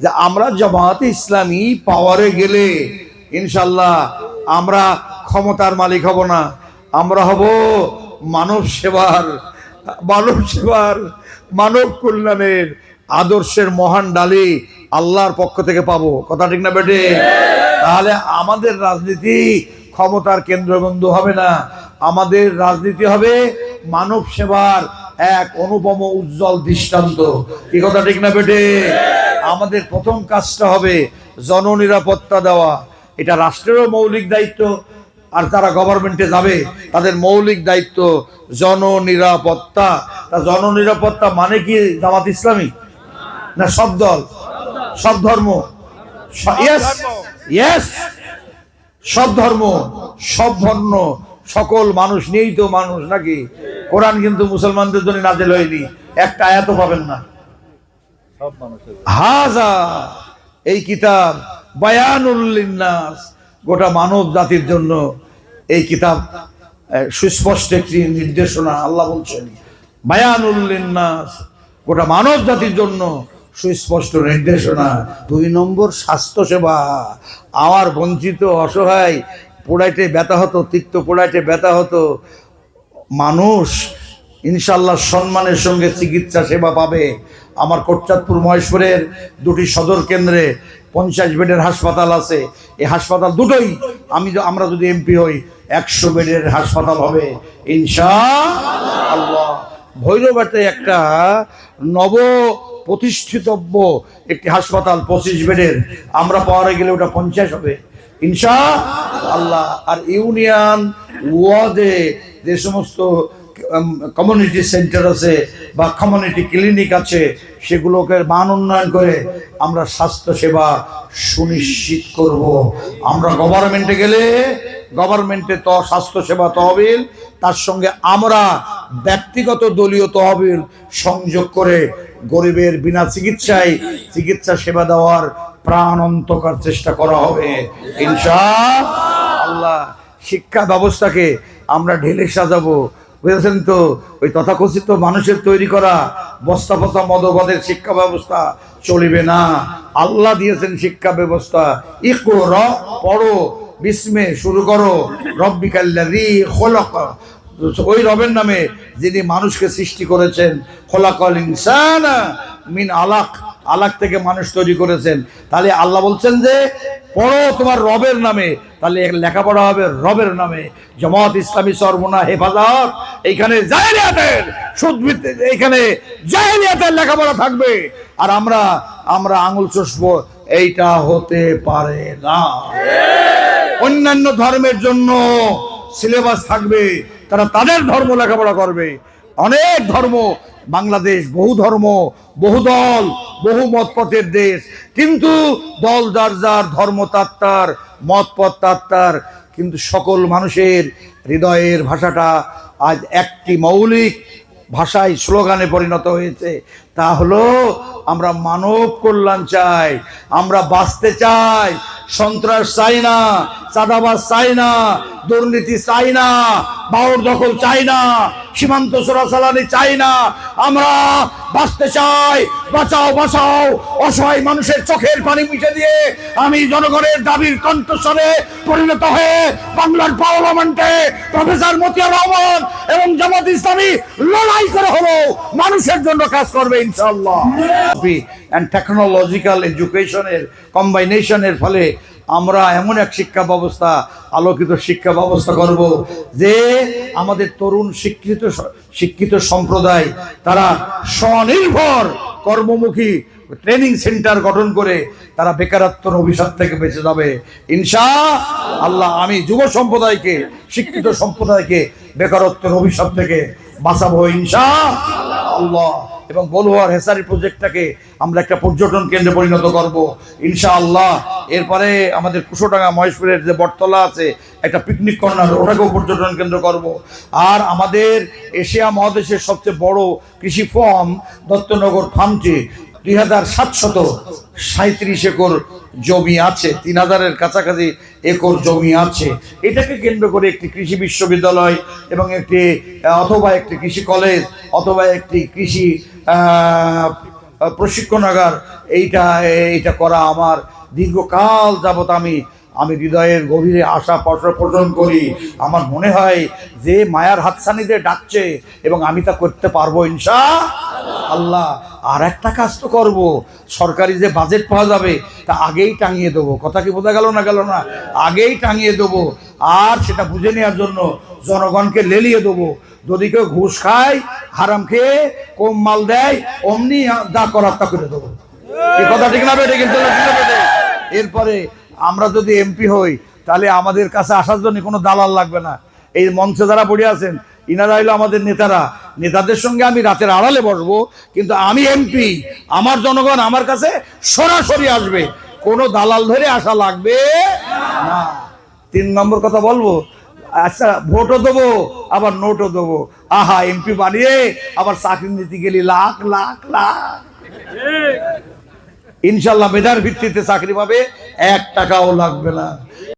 যে আমরা জামায়াতে ইসলামী পাওয়ারে গেলে ইনশাল্লাহ আমরা ক্ষমতার মালিক হব না, আমরা হব মানব সেবার, মানব কল্যাণের আদর্শের মহান ডালি আল্লাহর পক্ষ থেকে পাবো। কথা ঠিক না বেটে? তাহলে আমাদের রাজনীতি ক্ষমতার কেন্দ্রবিন্দু হবে না, আমাদের রাজনীতি হবে মানব সেবার এক অনুপম উজ্জ্বল দৃষ্টান্ত। কি কথা ঠিক না বেটে? আমাদের প্রথম কাজটা হবে জননিরাপত্তা দেওয়া। এটা রাষ্ট্রেরও মৌলিক দায়িত্ব, আর যারা গভর্নমেন্টে যাবে তাদের মৌলিক দায়িত্ব জননিরাপত্তা। তা জননিরাপত্তা মানে কি জামাত ইসলামী না সব দল, সব ধর্ম? সব ধর্ম, সব বর্ণ, সকল মানুষ নিয়েই তো মানুষ নাকি? কোরআন কিন্তু মুসলমানদের জন্য নাযিল হয়নি, একটা আয়াতও পাবেন না। হাজা এই কিতাব বায়ানুল লিন্নাস, গোটা মানব জাতির জন্য এই কিতাব সুস্পষ্ট একটি নির্দেশনা। আল্লাহ বলছেন বায়ানুল লিন্নাস, গোটা মানব জাতির জন্য সুস্পষ্ট নির্দেশনা। 2 নম্বর স্বাস্থ্য সেবা। আমার বঞ্চিত অসহায় পোড়াইতে ব্যথা হতো, তিক্ত পোড়াইতে ব্যথা হতো, মানুষ ইনশাল্লাহ সম্মানের সঙ্গে চিকিৎসা সেবা পাবে। আমার কোটচাঁদপুর মহেশপুরের 2টি সদর কেন্দ্রে 50 বেডের হাসপাতাল আছে। এই হাসপাতাল দুটোই আমরা যদি এমপি হই 100 বেডের হাসপাতাল হবে ইনশাআল্লাহ। ভৈরবাতে একটা নব প্রতিষ্ঠিতব্য একটি হাসপাতাল 25 বেডের, আমরা পাওয়ারে গেলে ওটা 50 হবে ইনশাআল্লাহ। আর ইউনিয়ন ওয়ার্ডে যে সমস্ত কমিউনিটি সেন্টার আছে বা কমিউনিটি ক্লিনিক আছে সেগুলোকে মান উন্নয়ন করে আমরা স্বাস্থ্য সেবা সুনিশ্চিত করব। আমরা গভর্নমেন্টে গেলে গভর্নমেন্টে তো স্বাস্থ্য সেবা তহবিল, তার সঙ্গে আমরা ব্যক্তিগত দলীয় তহবিল সংযোগ করে গরিবের বিনা চিকিৎসায় চিকিৎসা সেবা দেওয়ার প্রাণান্তকর চেষ্টা করা হবে ইনশাআল্লাহ। শিক্ষা ব্যবস্থাকে আমরা ঢেলে সাজাবো, বুঝেছেন তো? ওই তথাকথিত মানুষের তৈরি করা বস্তা পচা মদবাদের শিক্ষা ব্যবস্থা চলিবে না। আল্লাহ দিয়েছেন শিক্ষা ব্যবস্থা, ইকরা পড়ো, বিস্মে শুরু করো, রব্বিকাল্লাযী খলাক, ওই রবের নামে যিনি মানুষকে সৃষ্টি করেছেন। খলাকাল ইনসানা মিন আলাক, আলাক থেকে মানুষ তৈরি করেছেন। তাহলে আল্লাহ বলছেন যে পড়ো তোমার রবের নামে, তাহলে লেখাপড়া হবে রবের নামে। জামাত ইসলামী সর্বনা হেফাজত, এইখানে জাহেলিয়াতের সুদভিত্তিক, এইখানে জাহেলিয়াতের লেখাপড়া থাকবে, আর আমরা আঙুল চষবো, এইটা হতে পারে না। অন্যান্য ধর্মের জন্য সিলেবাস থাকবে, তারা তাদের ধর্ম লেখাপড়া করবে। অনেক ধর্ম, বাংলাদেশ বহু ধর্ম, বহু দল, বহু মতপথের দেশ, কিন্তু দল যার যার ধর্মতাত্ত্বার, মতপথ তাত্ত্বার, কিন্তু সকল মানুষের হৃদয়ের ভাষাটা আজ একটি মৌলিক ভাষায় স্লোগানে পরিণত হয়েছে। তা হলো আমরা মানব কল্যাণ চাই, আমরা বাঁচতে চাই, সন্ত্রাস চাই না, চাঁদাবাজ চাই না, দুর্নীতি চাই না, বাউর দখল চাই না, সীমান্ত চোরাচালানি চাই না। আমরা বাঁচতে চাই, বাঁচাও বাঁচাও। অসহায় মানুষের চোখের পানি মুছে দিয়ে আমি জনগণের দাবির কণ্ঠস্বরে পরিণত হয়ে বাংলার পার্লামেন্টে প্রফেসর মতিয়ার রহমান এবং জামাত ইসলামী লড়াই করে হলো মানুষের জন্য কাজ করবে ইনশাআল্লাহ। এন্ড টেকনোলজিক্যাল এডুকেশনের কম্বাইনেশনের ফলে আমরা এমন এক শিক্ষা ব্যবস্থা, আলোকিত শিক্ষা ব্যবস্থা করব যে আমাদের তরুণ শিক্ষিত সম্প্রদায় তারা স্বনির্ভর কর্মমুখী ট্রেনিং সেন্টার গঠন করে তারা বেকারত্বের অভিশাপ থেকে বেঁচে যাবে ইনশাআল্লাহ। আমি যুব সম্প্রদায়কে, শিক্ষিত সম্প্রদায়কে বেকারত্বের অভিশাপ থেকে বাঁচাবো ইনশাআল্লাহ। এবং বলুয়ার হেসারি প্রজেক্টটাকে আমরা একটা পর্যটন কেন্দ্রে পরিণত করব ইনশাআল্লাহ। এরপরে আমাদের কুশোডাঙ্গা মহেশপুরের যে বটতলা আছে একটা পিকনিক কর্নার, ওটাকেও পর্যটন কেন্দ্র করব। আর আমাদের এশিয়া মহাদেশের সবচেয়ে বড় কৃষি ফার্ম দত্তনগর ফার্মটি 2737 একর জমি আছে, 3000-এর কাছাকাছি একর জমি আছে। এটাকে কেন্দ্র করে একটি কৃষি বিশ্ববিদ্যালয় এবং একটি অথবা একটি কৃষি কলেজ অথবা একটি কৃষি প্রশিক্ষণাগার, এইটা এইটা করা আমার দীর্ঘকাল যাবত আমি হৃদয়ের গভীরে আশা পোষণ করি। আমার মনে হয় যে মায়ার হাতছানিতে ডাকছে এবং আমি তা করতে পারবো ইনশাআল্লাহ। আর একটা কাজ তো করবো, সরকারি যে বাজেট পাওয়া যাবে তা আগেই টাঙিয়ে দেবো। কথা কি বোঝা গেল না? আগেই টাঙিয়ে দেবো। আর সেটা বুঝে নেওয়ার জন্য জনগণকে লেলিয়ে দেবো। যদি কেউ ঘুষ খায়, হারাম খেয়ে কম মাল দেয়, অমনি যা করার তা করে দেবো। এই কথা ঠিক না বেটে? কিন্তু এরপরে আমরা যদি এমপি হই তাহলে আমাদের কাছে আসার জন্য কোনো দালাল লাগবে না। এই মঞ্চে যারা পড়ে আছেন ইনারা হইলো আমাদের নেতারা। নেতাদের সঙ্গে আমি রাতের আড়ালে বসবো, কিন্তু আমি এমপি, আমার জনগণ আমার কাছে সরাসরি আসবে, কোনো দালাল ধরে আসা লাগবে না। 3 নম্বর কথা বলবো, আচ্ছা ভোটও দেবো আবার নোটও দেবো। আহা, এমপি বানিয়ে আবার চাকরি নিতে গেলি লাখ লাখ লাখ। ইনশাল্লাহ মেধার ভিত্তিতে চাকরি পাবে, 1 টাকাও লাগবে না।